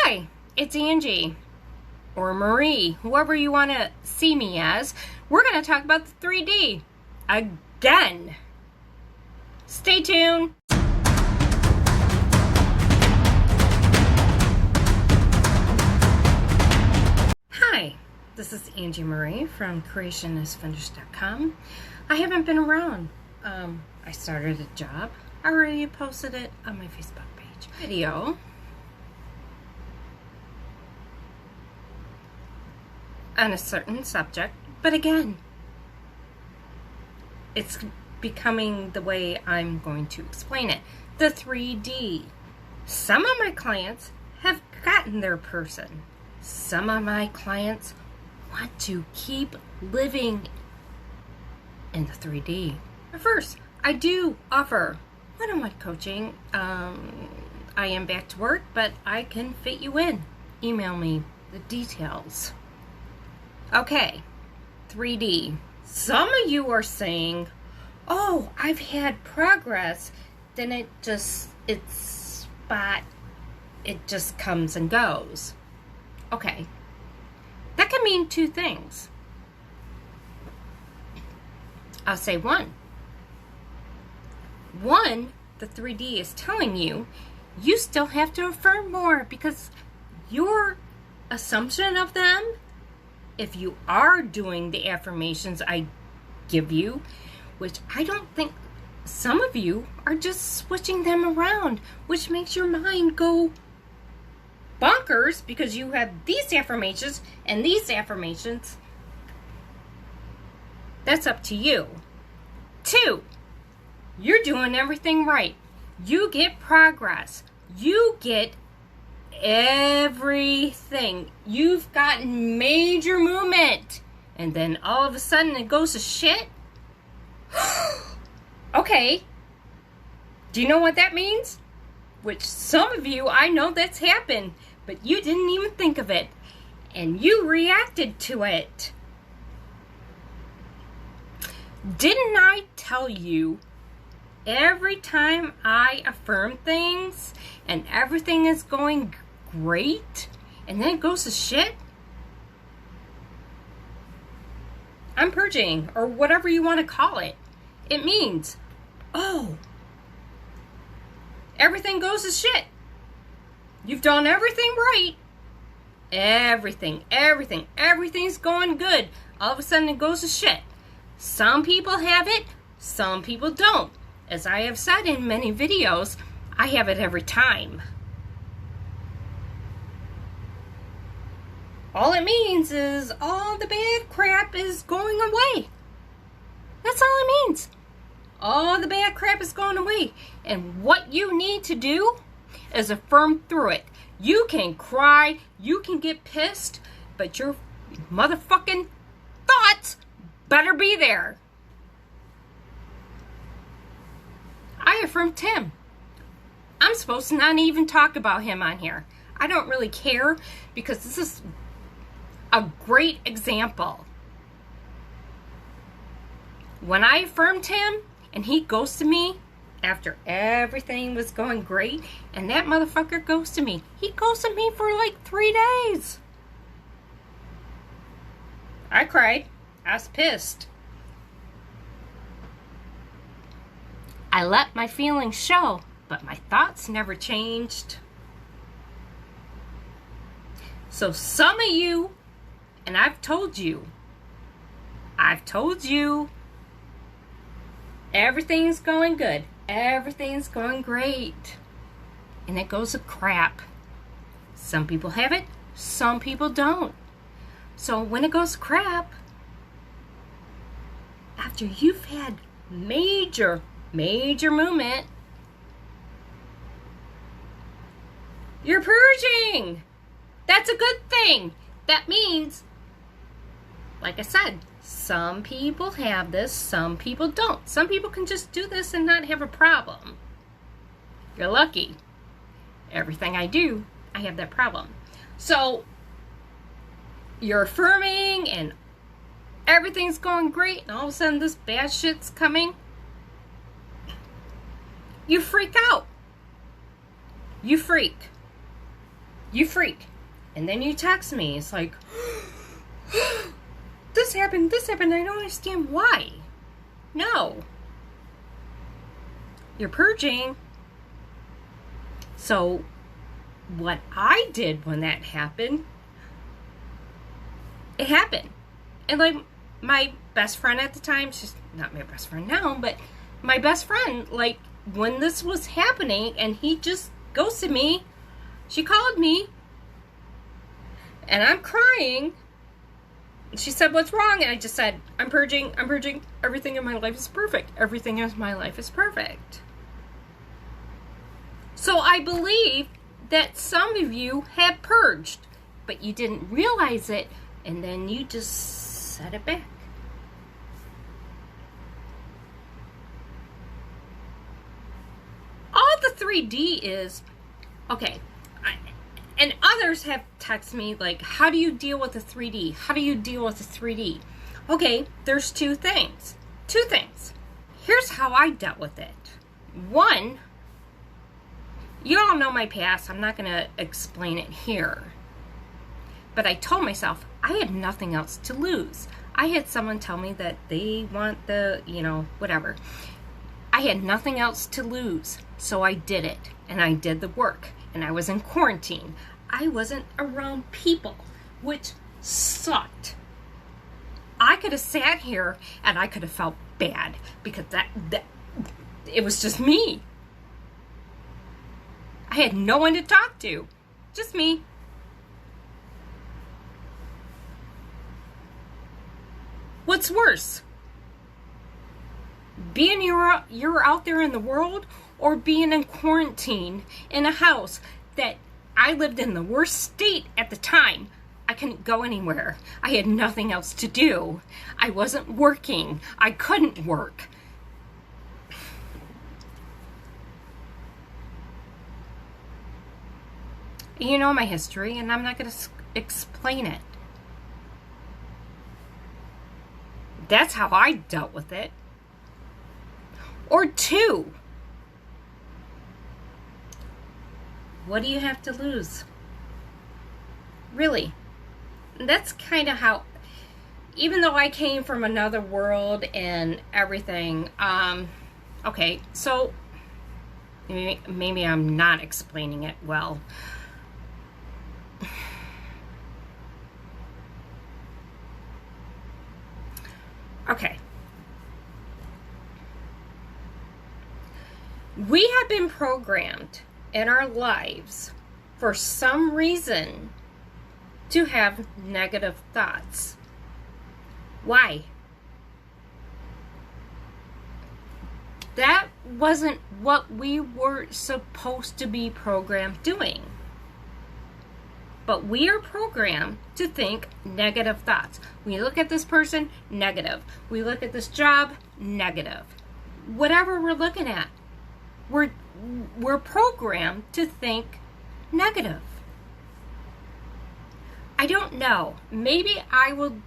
Hi, it's Angie, or Marie, whoever you want to see me as. We're going to talk about the 3D again. Stay tuned. Hi, this is Angie Marie from CreationIsFinished.com. I haven't been around. I started a job. I already posted it on my Facebook page. Video on a certain subject, but again, it's becoming the way I'm going to explain it. The 3D. Some of my clients have gotten their person. Some of my clients want to keep living in the 3D. First, I do offer one-on-one coaching. I am back to work, but I can fit you in. Email me the details. Okay, 3D. Some of you are saying, oh, I've had progress, then it just comes and goes. Okay, that can mean two things. I'll say one. One, the 3D is telling you, you still have to affirm more because your assumption of them, if you are doing the affirmations I give you, which I don't think some of you are just switching them around, which makes your mind go bonkers because you have these affirmations and these affirmations. That's up to you. Two, you're doing everything right. You get progress. You get everything. You've gotten major movement. And then all of a sudden it goes to shit? Okay. Do you know what that means? Which some of you, I know that's happened, but you didn't even think of it. And you reacted to it. Didn't I tell you every time I affirm things and everything is going great and then it goes to shit? I'm purging, or whatever you want to call it. It means, oh, everything goes to shit. You've done everything right. Everything's going good. All of a sudden it goes to shit. Some people have it, some people don't. As I have said in many videos, I have it every time. All it means is all the bad crap is going away. That's all it means. All the bad crap is going away. And what you need to do is affirm through it. You can cry, you can get pissed, but your motherfucking thoughts better be there. I affirmed Tim. I'm supposed to not even talk about him on here. I don't really care because this is a great example. When I affirmed him and he ghosted me after everything was going great, and that motherfucker ghosted me. He ghosted me for like 3 days. I cried. I was pissed. I let my feelings show, but my thoughts never changed. So some of you, and I've told you, everything's going good. Everything's going great. And it goes to crap. Some people have it, some people don't. So when it goes to crap, after you've had major movement, you're purging. That's a good thing. That means, like I said, some people have this, some people don't. Some people can just do this and not have a problem. You're lucky. Everything I do, I have that problem. So, you're affirming and everything's going great, and all of a sudden this bad shit's coming. You freak out. You freak. You freak. And then you text me. It's like, this happened, I don't understand why. No. You're purging. So, what I did when that happened, it happened. And like, my best friend at the time, she's not my best friend now, but my best friend, like, when this was happening and he just ghosted me, she called me and I'm crying. She said, what's wrong? And I just said, I'm purging. Everything in my life is perfect. Everything in my life is perfect. So I believe that some of you have purged, but you didn't realize it, and then you just set it back. All the 3D is, okay, and others have texted me like, how do you deal with the 3D? How do you deal with the 3D? Okay, there's two things. Here's how I dealt with it. One, you all know my past. I'm not going to explain it here. But I told myself I had nothing else to lose. I had someone tell me that they want the, whatever. I had nothing else to lose. So I did it. And I did the work. And I was in quarantine. I wasn't around people, which sucked. I could have sat here and I could have felt bad because that it was just me. I had no one to talk to. Just me. What's worse? Being you're out there in the world, or being in quarantine in a house that I lived in the worst state at the time. I couldn't go anywhere. I had nothing else to do. I wasn't working. I couldn't work. You know my history, and I'm not going to explain it. That's how I dealt with it. Or two, what do you have to lose? Really? That's kind of how, even though I came from another world and everything, okay, so maybe I'm not explaining it well. Okay. We have been programmed in our lives for some reason to have negative thoughts. Why? That wasn't what we were supposed to be programmed doing. But we are programmed to think negative thoughts. We look at this person, negative. We look at this job, negative. Whatever we're looking at, we're programmed to think negative. I don't know. Maybe I will,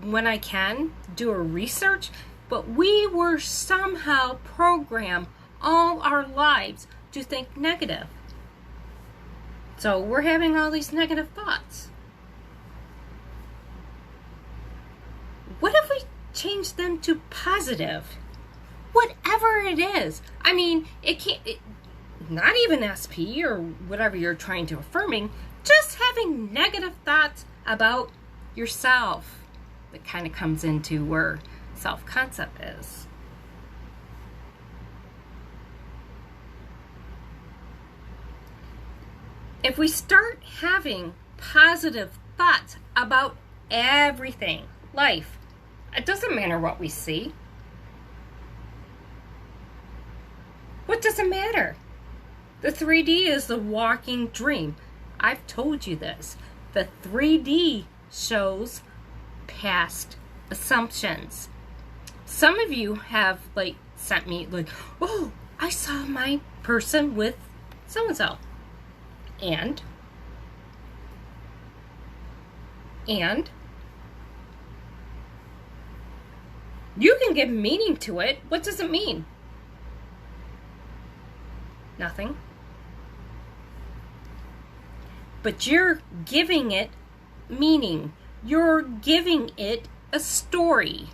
when I can, do a research, but we were somehow programmed all our lives to think negative. So we're having all these negative thoughts. What if we change them to positive? Whatever it is. I mean, not even SP or whatever you're trying to affirming, just having negative thoughts about yourself. That kind of comes into where self-concept is. If we start having positive thoughts about everything, life, it doesn't matter what we see. What does it matter? The 3D is the walking dream. I've told you this. The 3D shows past assumptions. Some of you have sent me oh, I saw my person with so-and-so. And you can give meaning to it. What does it mean? Nothing. but you're giving it meaning. You're giving it a story.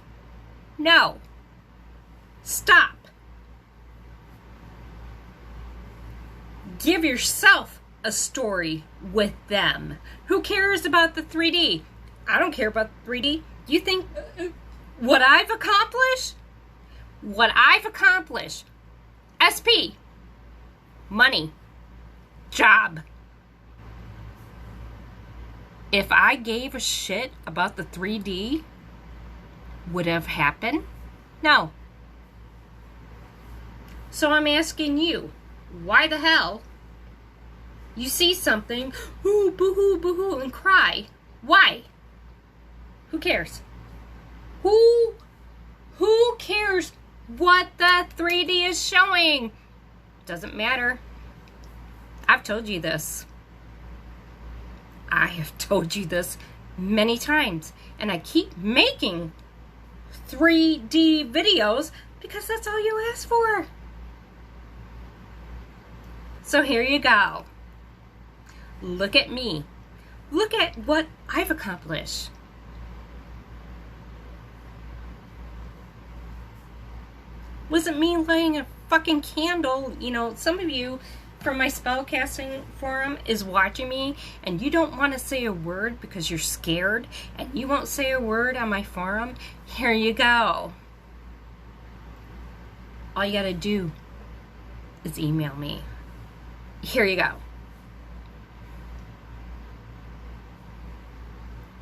No. Stop. Give yourself a story with them. Who cares about the 3D? I don't care about the 3D. You think what I've accomplished? What I've accomplished. SP. Money. Job. If I gave a shit about the 3D, would have happened? No. So I'm asking you, why the hell you see something, ooh, boo-hoo, boo-hoo, and cry? Why? Who cares? Who cares what the 3D is showing? Doesn't matter. I've told you this. I have told you this many times, and I keep making 3D videos because that's all you asked for. So here you go. Look at me. Look at what I've accomplished. Wasn't me lighting a fucking candle. You know, some of you from my spellcasting forum is watching me and you don't want to say a word because you're scared and you won't say a word on my forum. Here you go. All you gotta do is email me. Here you go.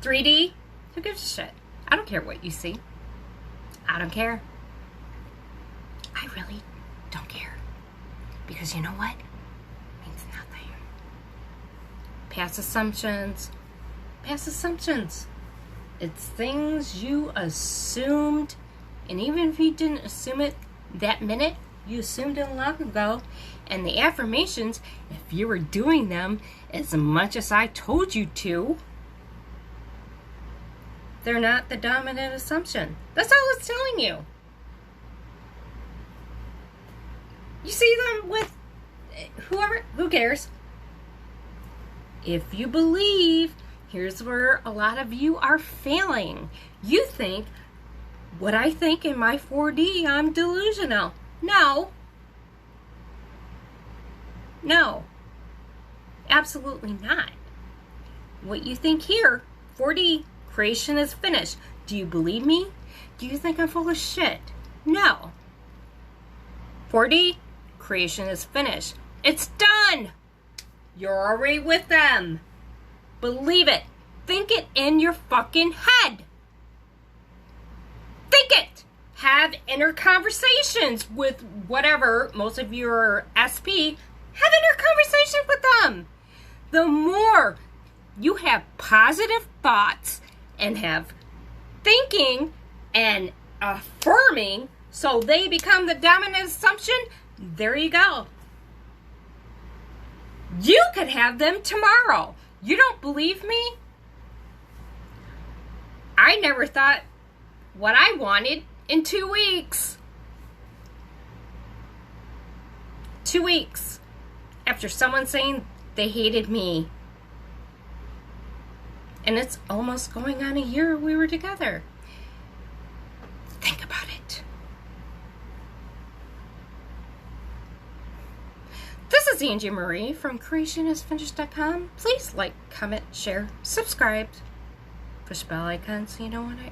3D? Who gives a shit? I don't care what you see. I don't care. I really don't care. Because you know what? It means nothing. Past assumptions. Past assumptions. It's things you assumed. And even if you didn't assume it that minute, you assumed it long ago. And the affirmations, if you were doing them as much as I told you to, they're not the dominant assumption. That's all it's telling you. You see them with whoever, who cares? If you believe, here's where a lot of you are failing. You think, what I think in my 4D, I'm delusional. No. No. Absolutely not. What you think here, 4D, creation is finished. Do you believe me? Do you think I'm full of shit? No. 4D, creation is finished. It's done. You're already with them. Believe it. Think it in your fucking head. Think it. Have inner conversations with whatever, most of you are SP, have inner conversations with them. The more you have positive thoughts and have thinking and affirming so they become the dominant assumption, there you go. You could have them tomorrow. You don't believe me? I never thought what I wanted in 2 weeks. 2 weeks after someone saying they hated me. And it's almost going on a year we were together. Think about it. This is Angie Marie from CreationIsFinished.com. Please like, comment, share, subscribe. Push bell icon so you know when I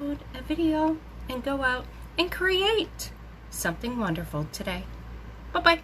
upload a video. And go out and create something wonderful today. Bye-bye.